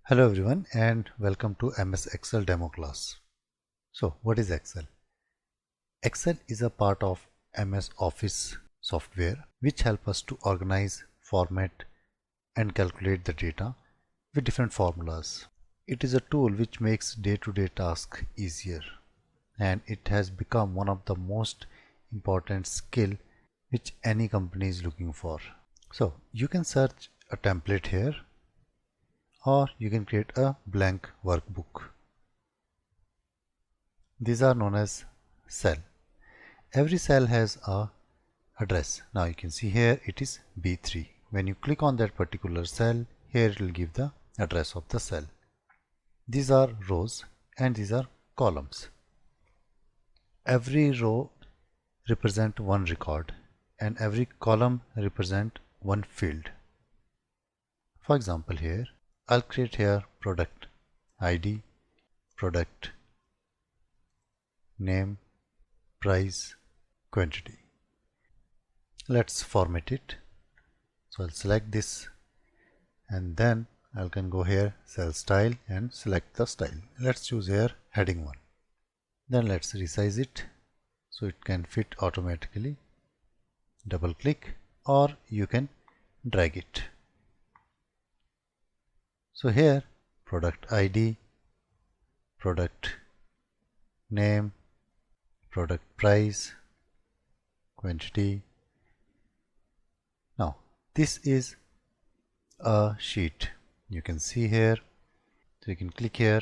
Hello everyone and welcome to MS Excel demo class. So what is Excel? Excel is a part of MS Office software which help us to organize, format and calculate the data with different formulas. It is a tool which makes day-to-day tasks easier and it has become one of the most important skill which any company is looking for. So you can search a template here or you can create a blank workbook. These are known as cell. Every cell has a address. Now you can see here it is B3. When you click on that particular cell, here it will give the address of the cell. These are rows and these are columns. Every row represent one record and every column represent one field. For example, here I'll create here product ID, product name, price, quantity. Let's format it. So I'll select this and then I can go here cell style and select the style. Let's choose here heading 1. Then let's resize it so it can fit automatically. Double click or you can drag it. So here product ID, product name, product price, quantity. Now this is a sheet. You can see here. So you can click here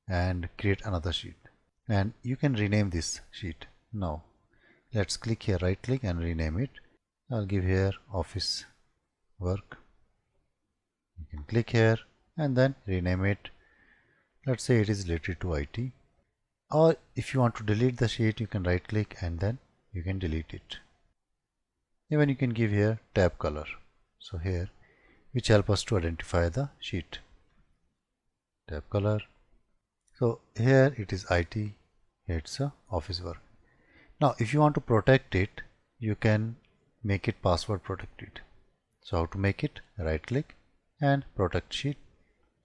and create another sheet and you can rename this sheet. Now let's click here, right click and rename it. I'll give here office work. You can click here and then rename it. Let's say it is related to IT. Or if you want to delete the sheet, you can right click and then you can delete it. Even you can give here tab color. So here, which help us to identify the sheet. Tab color. So here it is IT, here it's a office work. Now if you want to protect it, you can make it password protected. So how to make it? Right click and protect sheet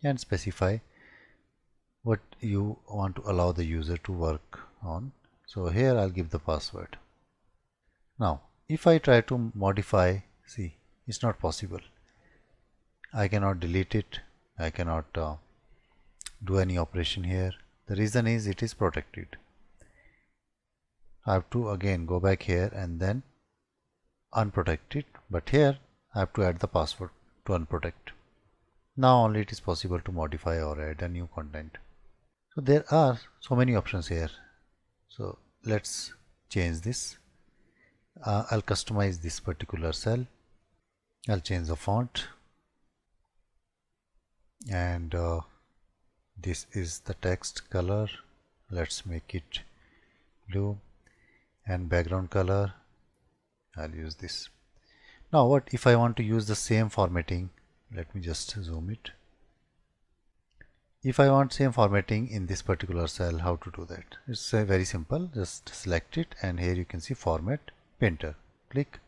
and specify what you want to allow the user to work on. So here I'll give the password. Now if I try to modify, see, it's not possible. I cannot delete it. I cannot do any operation here. The reason is it is protected. I have to again go back here and then unprotect it. But here I have to add the password to unprotect. Now only it is possible to modify or add a new content. So there are so many options here. So let's change this. I'll customize this particular cell. I'll change the font and this is the text color. Let's make it blue and background color. I'll use this. Now what if I want to use the same formatting? Let me just zoom it. If I want same formatting in this particular cell, how to do that? It's very simple. Just select it and here you can see format painter. Click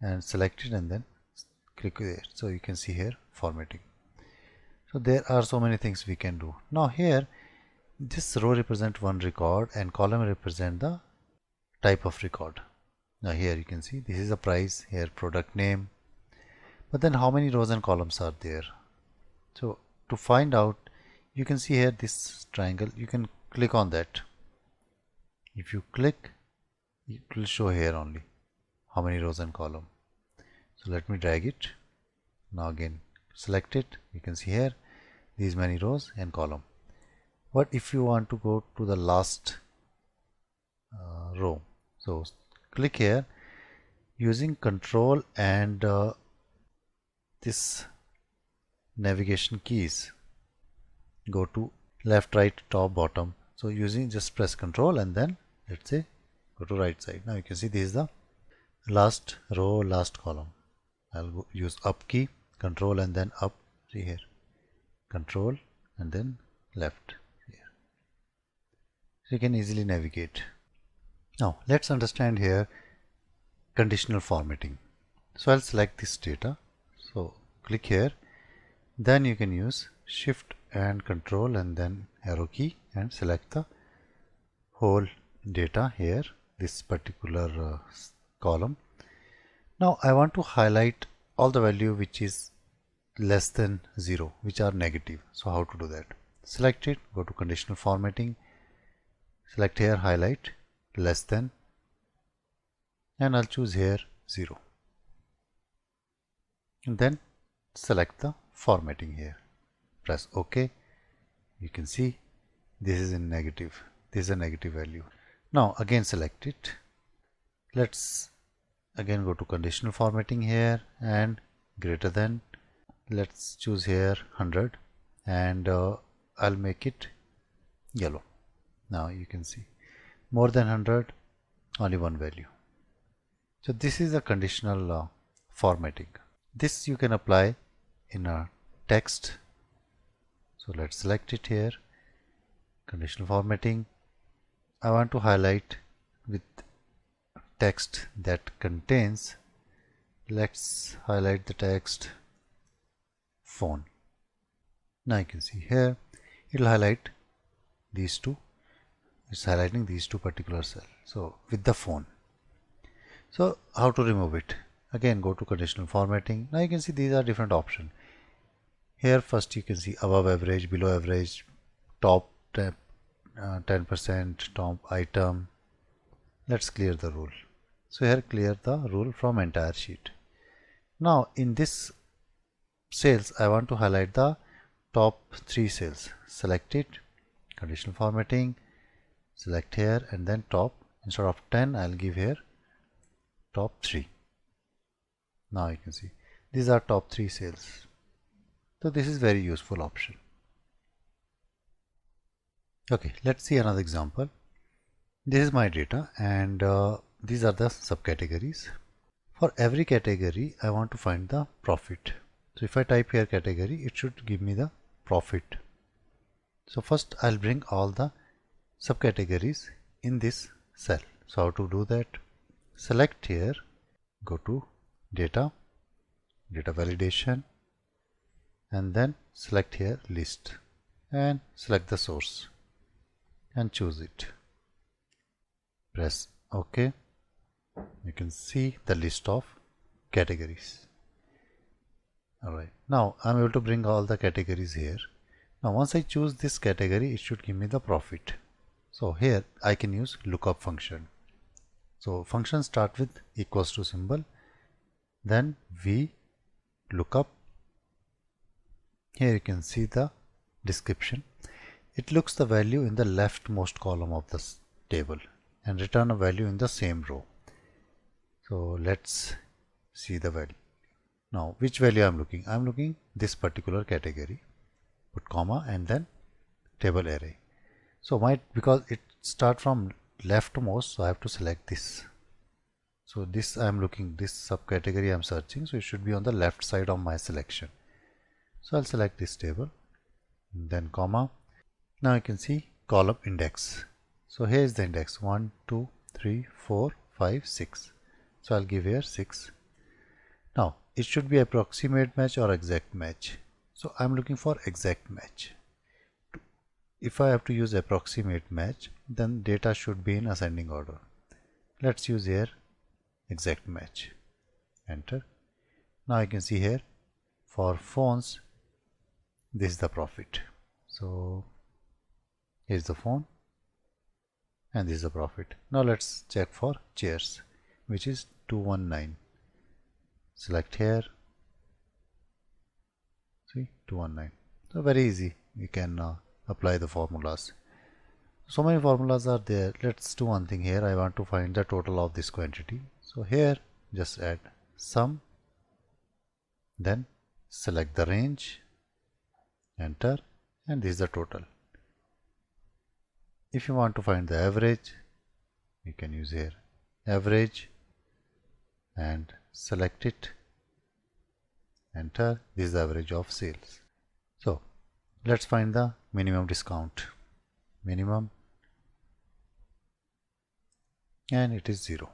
and select it and then click there. So you can see here formatting. So there are so many things we can do. Now here this row represent one record and column represent the type of record. Now here you can see this is a price, here product name. But then how many rows and columns are there? So to find out, you can see here this triangle, you can click on that. If you click, it will show here only how many rows and column. So let me drag it. Now again select it. You can see here these many rows and column. What if you want to go to the last row? So click here using control and this navigation keys. Go to left, right, top, bottom. So using just press control and then let's say go to right side. Now you can see this is the last row, last column. I'll use up key, control and then up. See here, control and then left here. So you can easily navigate. Now let's understand here conditional formatting. So I'll select this data. So click here Then you can use Shift and Control and then arrow key and select the whole data here, this particular column. Now I want to highlight all the value which is less than 0, which are negative. So how to do that? Select it, go to Conditional Formatting, select here highlight less than, and I'll choose here 0. And then select the formatting here. Press OK. You can see this is in negative. This is a negative value. Now again select it. Let's again go to Conditional Formatting here and greater than. Let's choose here 100 and I'll make it yellow. Now you can see more than 100, only one value. So this is a conditional formatting. This you can apply in a text. So let's select it here, Conditional Formatting. I want to highlight with text that contains, let's highlight the text phone. Now you can see here it will highlight these two. It's highlighting these two particular cells. So with the phone. So how to remove it? Again go to Conditional Formatting. Now you can see these are different options. Here first you can see above average, below average, top 10%, top item. Let's clear the rule. So here clear the rule from entire sheet. Now in this sales I want to highlight the top 3 sales. Select it, Conditional Formatting, select here and then top. Instead of 10 I'll give here top 3. Now you can see these are top 3 sales. So this is very useful option. Okay, let's see another example. This is my data and these are the subcategories. For every category I want to find the profit. So if I type here category, it should give me the profit. So first I'll bring all the subcategories in this cell. So how to do that? Select here, go to data, data validation, and then select here list and select the source and choose it. Press OK. You can see the list of categories. Alright, now I'm able to bring all the categories here. Now once I choose this category, it should give me the profit. So here I can use lookup function. So function start with equals to symbol, then v lookup. Here you can see the description. It looks the value in the leftmost column of this table and return a value in the same row. So let's see the value. Now which value I'm looking? I'm looking this particular category. Put comma and then table array. So because it start from leftmost, so I have to select this. So this I'm looking, this subcategory I'm searching, so it should be on the left side of my selection. So I'll select this table, then comma. Now you can see column index. So here is the index 1, 2, 3, 4, 5, 6. So I'll give here 6. Now it should be approximate match or exact match. So I'm looking for exact match. If I have to use approximate match, then data should be in ascending order. Let's use here exact match. Enter. Now you can see here for phones, this is the profit. So here's the phone and this is the profit. Now let's check for chairs, which is 219. Select here. See 219. So very easy. You can apply the formulas. So many formulas are there. Let's do one thing here. I want to find the total of this quantity. So here just add sum, then select the range, enter, and this is the total. If you want to find the average, you can use here average and select it, enter. This is the average of sales. So let's find the minimum discount. Minimum, and it is 0.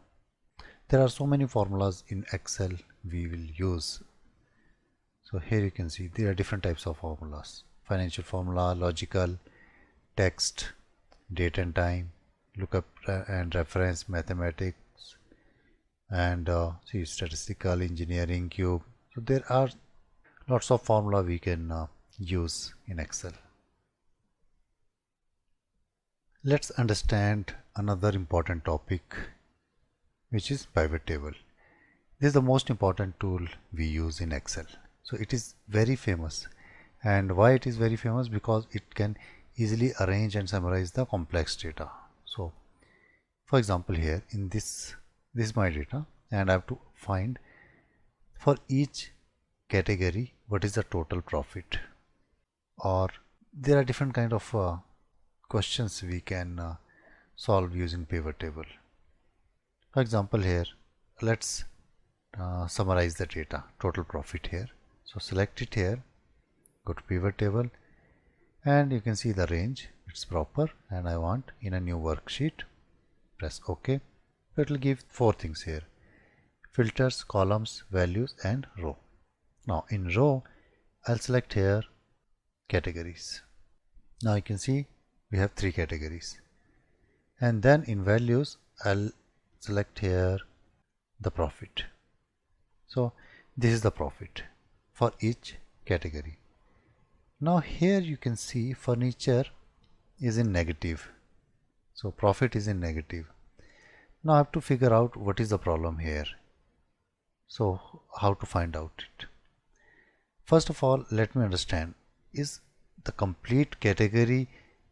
There are so many formulas in Excel we will use. So here you can see there are different types of formulas: financial formula, logical, text, date and time, lookup and reference, mathematics, and see statistical, engineering, cube. So there are lots of formula we can use in Excel. Let's understand another important topic, which is pivot table. This is the most important tool we use in Excel. So it is very famous. And why it is very famous? Because it can easily arrange and summarize the complex data. So for example, here in this is my data, and I have to find for each category what is the total profit. Or there are different kind of questions we can solve using pivot table. For example, here let's summarize the data, total profit here. So select it here, go to pivot table, and you can see the range, it's proper, and I want in a new worksheet. Press OK. It will give 4 things here: filters, columns, values, and row. Now in row, I'll select here categories. Now you can see we have 3 categories. And then in values, I'll select here the profit. So this is the profit for each category. Now here you can see furniture is in negative. So profit is in negative. Now I have to figure out what is the problem here. So how to find out it? First of all, let me understand, is the complete category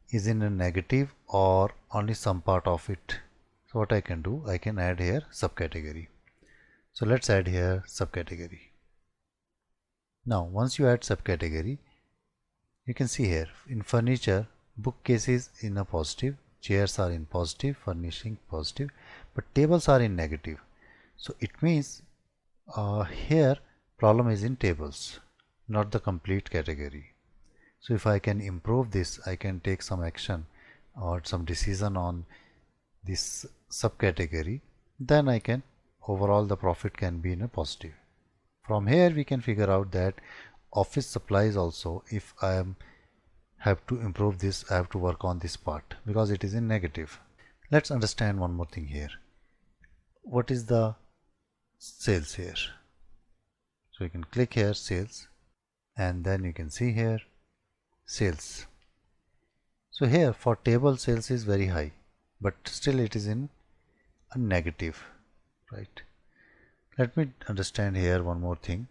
is in a negative or only some part of it? So what I can do, I can add here subcategory. So let's add here subcategory. Now once you add subcategory, you can see here in furniture, bookcases in a positive, chairs are in positive, furnishing positive, but tables are in negative. So it means here problem is in tables, not the complete category. So if I can improve this, I can take some action or some decision on this subcategory, then I can overall the profit can be in a positive. From here we can figure out that office supplies also, if I have to improve this, I have to work on this part because it is in negative. Let's understand one more thing here. What is the sales here? So you can click here sales, and then you can see here sales. So here for table sales is very high, but still it is in a negative, right? Let me understand here one more thing.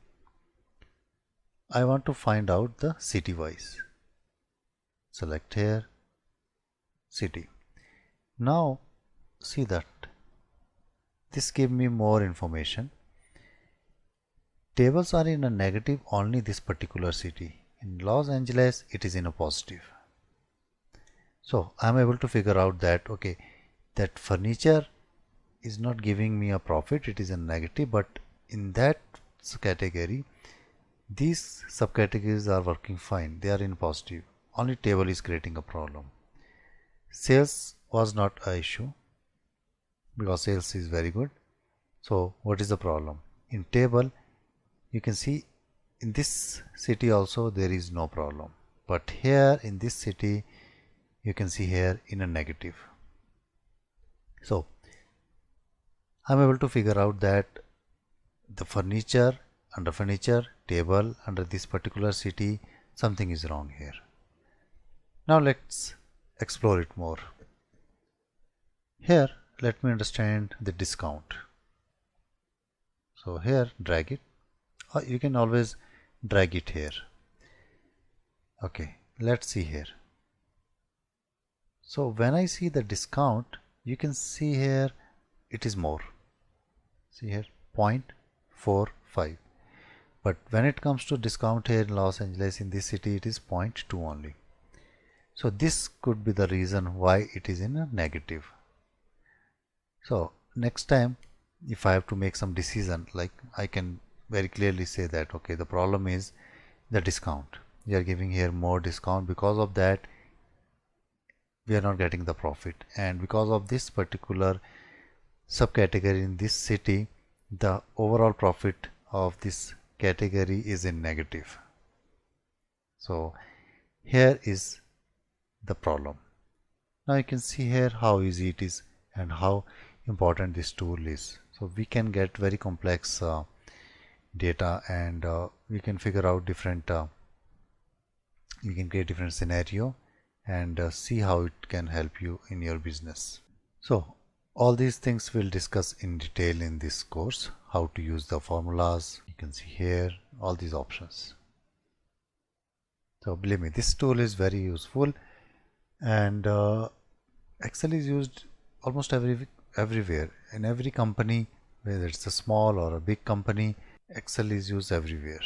I want to find out the city wise. Select here city. Now see that this gave me more information. Tables are in a negative only this particular city. In Los Angeles it is in a positive. So I am able to figure out that okay, that furniture is not giving me a profit, it is a negative, but in that category these subcategories are working fine, they are in positive. Only table is creating a problem. Sales was not an issue because sales is very good. So what is the problem? In table you can see in this city also there is no problem, but here in this city you can see here in a negative. So I'm able to figure out that the furniture, under furniture, table, under this particular city, something is wrong here. Now let's explore it more. Here let me understand the discount. So here drag it, or you can always drag it here. Okay, let's see here. So when I see the discount, you can see here it is more. See here 0.45, but when it comes to discount here in Los Angeles, in this city, it is 0.2 only. So this could be the reason why it is in a negative. So next time if I have to make some decision, like I can very clearly say that okay, the problem is the discount. We are giving here more discount, because of that we are not getting the profit, and because of this particular subcategory in this city, the overall profit of this category is in negative. So here is the problem. Now you can see here how easy it is and how important this tool is. So we can get very complex data, and we can figure out different you can create different scenario and see how it can help you in your business. So all these things we'll discuss in detail in this course. How to use the formulas, you can see here all these options. So believe me, this tool is very useful, and Excel is used almost everywhere in every company, whether it's a small or a big company. Excel is used everywhere.